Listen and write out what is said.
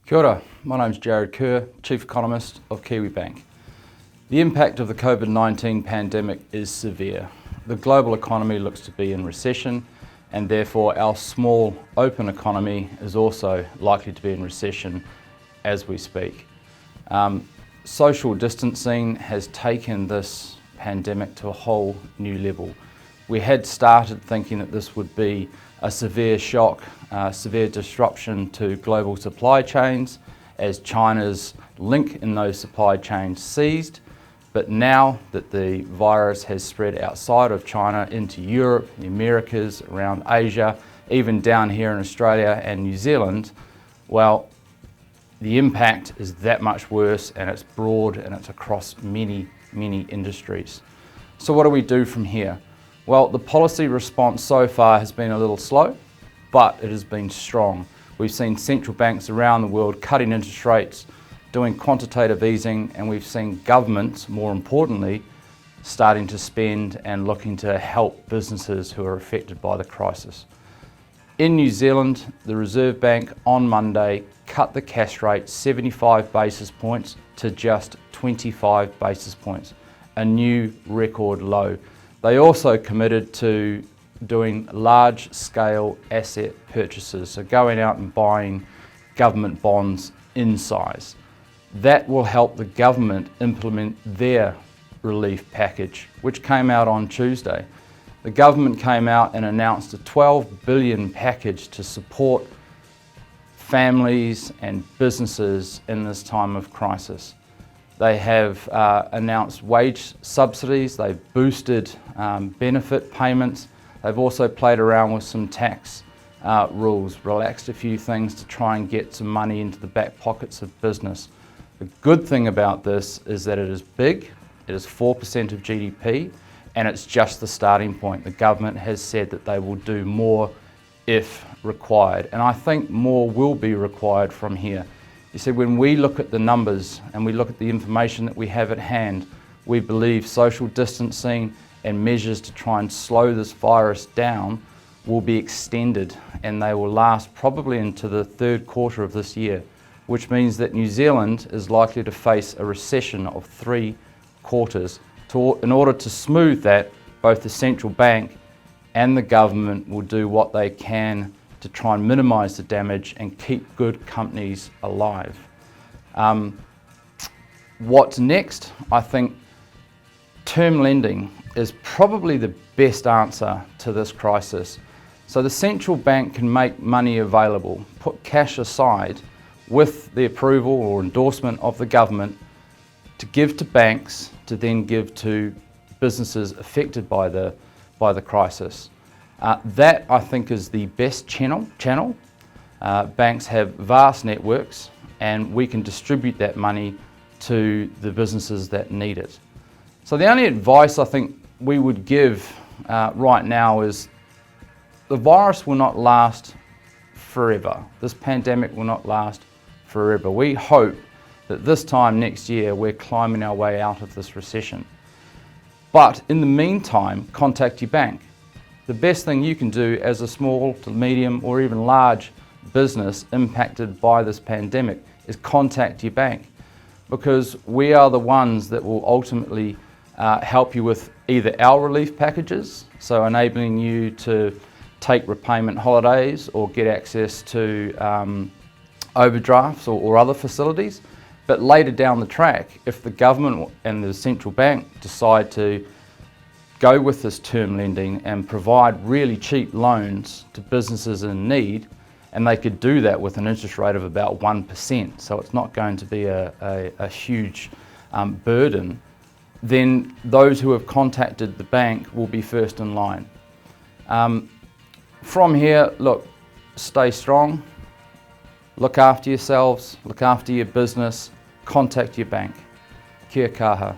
Kia ora, my name's Jarrod Kerr, Chief Economist of Kiwibank. The impact of the COVID-19 pandemic is severe. The global economy looks to be in recession, and therefore our small open economy is also likely to be in recession as we speak. Social distancing has taken this pandemic to a whole new level. We had started thinking that this would be a severe shock, severe disruption to global supply chains as China's link in those supply chains ceased. But now that the virus has spread outside of China into Europe, the Americas, around Asia, even down here in Australia and New Zealand, well, the impact is that much worse, and it's broad and it's across many industries. So what do we do from here? Well, the policy response so far has been a little slow, but it has been strong. We've seen central banks around the world cutting interest rates, doing quantitative easing, and we've seen governments, more importantly, starting to spend and looking to help businesses who are affected by the crisis. In New Zealand, the Reserve Bank on Monday cut the cash rate 75 basis points to just 25 basis points, a new record low. They also committed to doing large-scale asset purchases, so going out and buying government bonds in size. That will help the government implement their relief package, which came out on Tuesday. The government came out and announced a $12 billion package to support families and businesses in this time of crisis. They have announced wage subsidies, they've boosted benefit payments, they've also played around with some tax rules, relaxed a few things to try and get some money into the back pockets of business. The good thing about this is that it is big, it is 4% of GDP, and it's just the starting point. The government has said that they will do more if required, and I think more will be required from here. You see, when we look at the numbers and we look at the information that we have at hand, we believe social distancing and measures to try and slow this virus down will be extended, and they will last probably into the third quarter of this year, which means that New Zealand is likely to face a recession of 3 quarters. In order to smooth that, both the central bank and the government will do what they can to try and minimise the damage and keep good companies alive. What's next? I think term lending is probably the best answer to this crisis. So the central bank can make money available, put cash aside with the approval or endorsement of the government to give to banks, to then give to businesses affected by the crisis. That, I think, is the best channel. Banks have vast networks, and we can distribute that money to the businesses that need it. So the only advice I think we would give right now is the virus will not last forever. This pandemic will not last forever. We hope that this time next year we're climbing our way out of this recession. But in the meantime, contact your bank. The best thing you can do as a small to medium or even large business impacted by this pandemic is contact your bank, because we are the ones that will ultimately help you with either our relief packages, so enabling you to take repayment holidays or get access to overdrafts or other facilities. But later down the track, if the government and the central bank decide to go with this term lending and provide really cheap loans to businesses in need, and they could do that with an interest rate of about 1%, so it's not going to be a huge burden, then those who have contacted the bank will be first in line. From here, look, stay strong, look after yourselves, look after your business, contact your bank. Kia kaha.